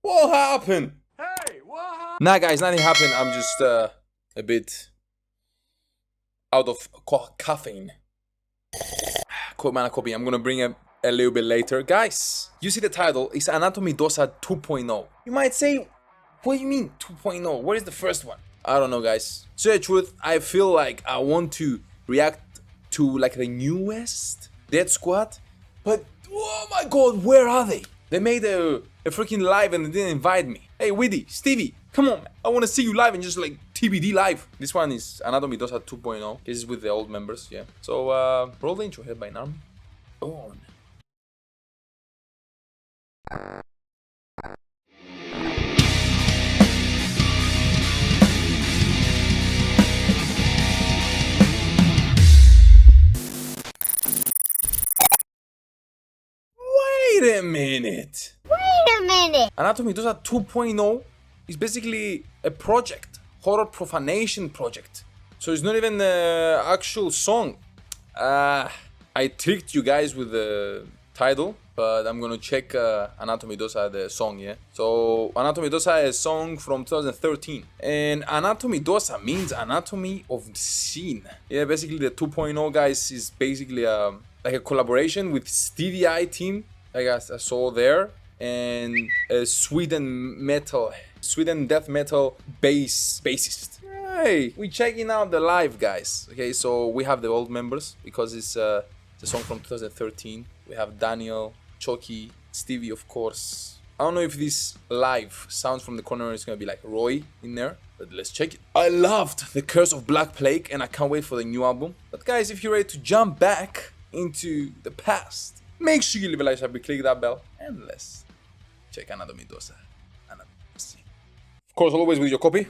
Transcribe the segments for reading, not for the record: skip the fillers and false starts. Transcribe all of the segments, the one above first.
What happened? Hey, what happened? Nah, guys, nothing happened. I'm just a bit out of caffeine. Cool, man, copy. I'm gonna bring it a little bit later. Guys, you see the title? It's Anatomi Dosa 2.0. You might say, what do you mean 2.0? Where is the first one? I don't know, guys. So the truth, I feel like I want to react to like the newest Deadsquad, but oh my god, where are they? They made a freaking live and they didn't invite me. Hey, Widdy, Stevie, come on, man. I want to see you live and just like TBD live. This one is Anatomi Dosa 2.0. This is with the old members, yeah. So, roll the intro, Head by Narm. On. Wait a minute. Anatomi Dosa 2.0 is basically a project, horror profanation project. So it's not even an actual song. I tricked you guys with the title, but I'm gonna check Anatomi Dosa, the song, yeah? So Anatomi Dosa is a song from 2013. And Anatomi Dosa means anatomy of the scene. Yeah, basically the 2.0, guys, is basically like a collaboration with Stevie I team, like I saw there, and a Sweden death metal bassist. Hey, we checking out the live, guys. Okay, so we have the old members because it's the song from 2013. We have Daniel, Chucky, Stevie, of course. I don't know if this live sounds from the corner is gonna be like Roy in there, but let's check it. I loved The Curse of Black Plague and I can't wait for the new album. But guys, if you're ready to jump back into the past, make sure you leave a like, subscribe, click that bell, and let's check Anatomi Dosa. Of course, always with your copy.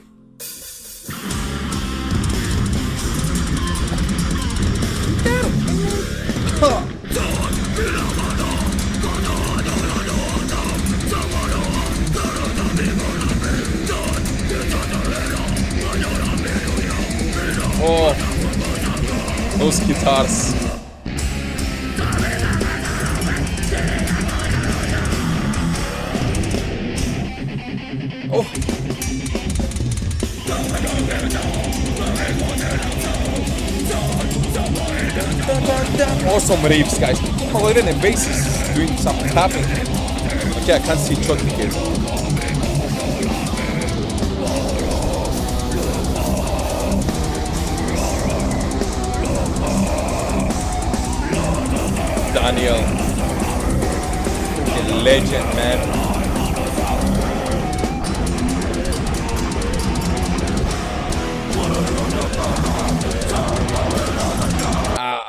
Oh, those guitars. Oh. Awesome riffs, guys. Oh, even the bass is doing some tapping. Okay, I can't see Chucky here. Daniel. Freaking legend, man.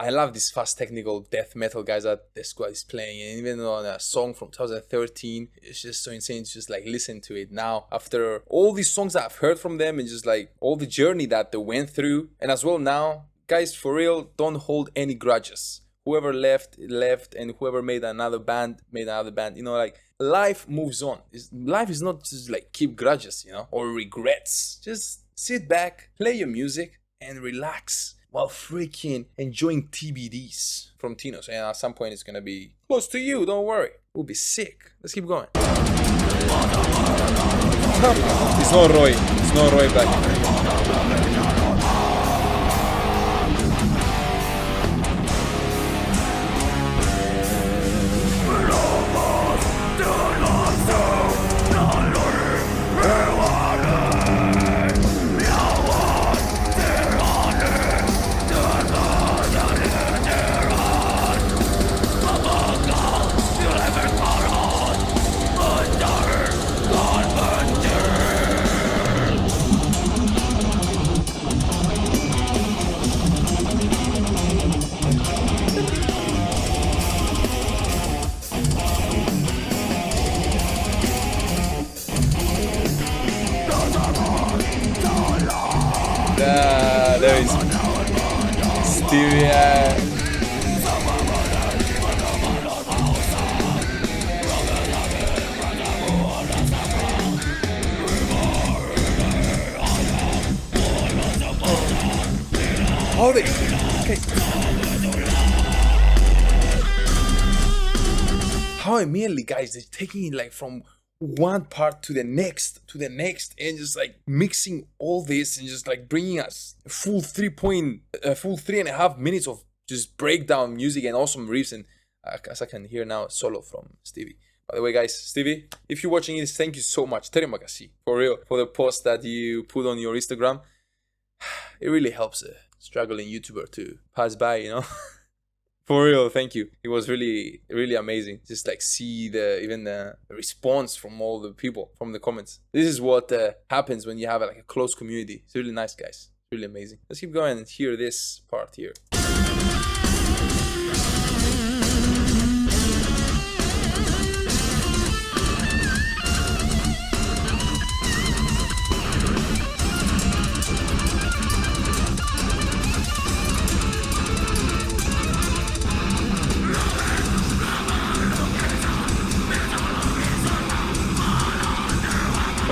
I love this fast technical death metal, guys, that Deadsquad is playing. And even on a song from 2013, it's just so insane to just like listen to it now. After all these songs that I've heard from them and just like all the journey that they went through. And as well now, guys, for real, don't hold any grudges. Whoever left, and whoever made another band. You know, like life moves on. Life is not just like keep grudges, you know, or regrets. Just sit back, play your music, and relax while freaking enjoying TBDs from Tinos. And at some point it's gonna be close to you, don't worry. We'll be sick. Let's keep going. It's not Roy. It's not Roy back. There is Stevia. Hold it. Okay. How immediately, guys, they're taking it like from one part to the next, and just like mixing all this and just like bringing us a full 3.5 minutes of just breakdown music and awesome riffs. And as I can hear now, a solo from Stevie. By the way, guys, Stevie, if you're watching this, thank you so much. Terima kasih, for real, for the post that you put on your Instagram. It really helps a struggling YouTuber to pass by, you know. For real, thank you. It was really, really amazing. Just like see the response from all the people, from the comments. This is what happens when you have like a close community. It's really nice, guys. Really amazing. Let's keep going and hear this part here.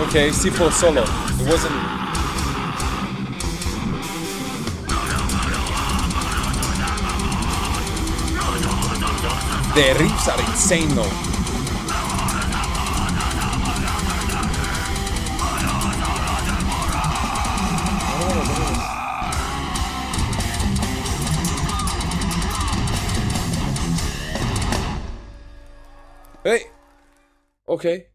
Okay, C4 solo. It wasn't. The riffs are insane though. Hey! Okay.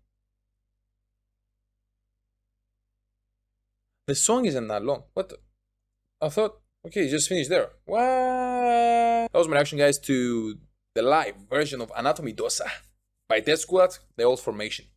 The song isn't that long. What the? I thought, okay, just finished there. What? That was my reaction, guys, to the live version of Anatomi Dosa by Deadsquad, the old formation.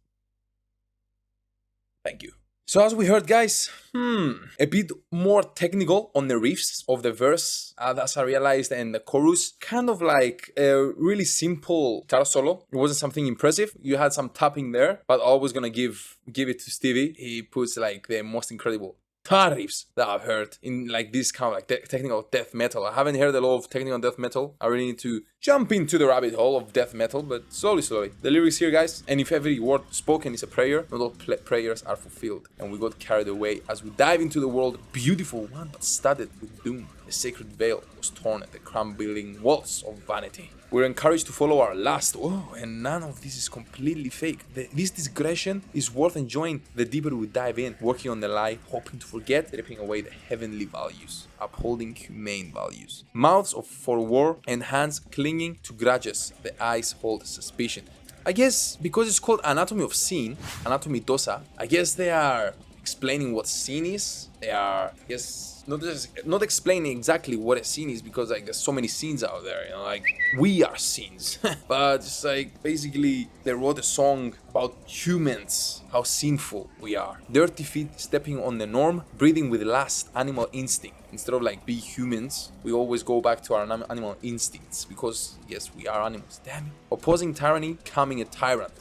Thank you. So as we heard, guys, a bit more technical on the riffs of the verse, as I realized, and the chorus, kind of like a really simple guitar solo. It wasn't something impressive. You had some tapping there, but I was gonna give it to Stevie. He puts like the most incredible guitar riffs that I've heard in like this kind of like technical death metal. I haven't heard a lot of technical death metal. I really need to jump into the rabbit hole of death metal, but slowly. The lyrics here, guys, and if every word spoken is a prayer, not all prayers are fulfilled. And we got carried away as we dive into the world, beautiful one, but studded with doom. The sacred veil was torn at the crumbling walls of vanity. We're encouraged to follow our lust. Oh, and none of this is completely fake. This digression is worth enjoying the deeper we dive in, working on the lie, hoping to forget, stripping away the heavenly values, upholding humane values. Mouths for war and hands clinging to grudges, the eyes hold suspicion. I guess because it's called Anatomy of Sin, Anatomi Dosa, I guess they are explaining what sin is. They are, I guess, not explaining exactly what a sin is, because like there's so many sins out there, you know, like we are sins. But it's like basically they wrote a song about humans, how sinful we are. Dirty feet stepping on the norm, breathing with last animal instinct. Instead of like be humans, we always go back to our animal instincts, because yes, we are animals, damn it. Opposing tyranny, calming a tyrant.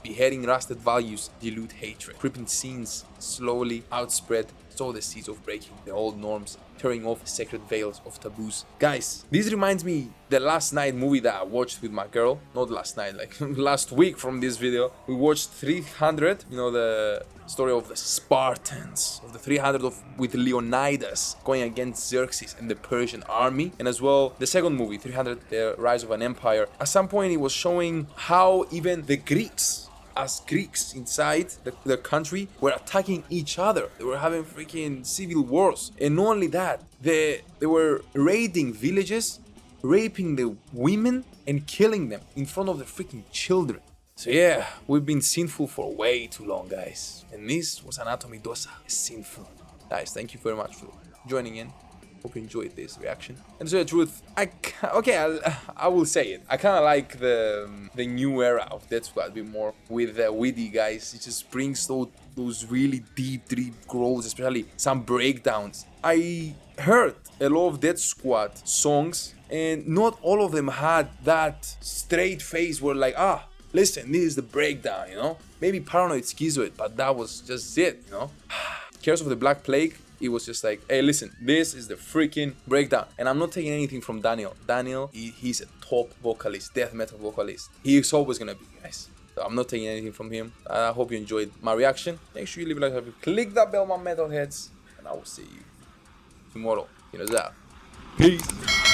Beheading rusted values, dilute hatred. Creeping scenes, slowly outspread, sow the seeds of breaking the old norms, tearing off sacred veils of taboos. Guys, this reminds me the last night movie that I watched with my girl. Not last night, like last week from this video. We watched 300, you know, the story of the Spartans, of the 300 with Leonidas going against Xerxes and the Persian army. And as well, the second movie, 300, the rise of an empire. At some point, it was showing how even the Greeks, as Greeks inside the country, were attacking each other. They were having freaking civil wars. And not only that, they were raiding villages, raping the women and killing them in front of the freaking children. So yeah, we've been sinful for way too long, guys. And this was Anatomi Dosa, sinful. Guys, thank you very much for joining in. Hope you enjoyed this reaction. And to tell the truth, I will say it. I kind of like the new era of Deadsquad a bit more, with the witty guys. It just brings those really deep growths, especially some breakdowns. I heard a lot of Deadsquad songs, and not all of them had that straight face where like, listen, this is the breakdown, you know? Maybe Paranoid Schizoid, but that was just it, you know? Curse of the Black Plague, it was just like, hey, listen, this is the freaking breakdown. And I'm not taking anything from Daniel. Daniel, he's a top vocalist, death metal vocalist. He's always gonna be, guys. So I'm not taking anything from him. I hope you enjoyed my reaction. Make sure you leave a like, click that bell, my metalheads, and I will see you tomorrow. Tinos out. Peace.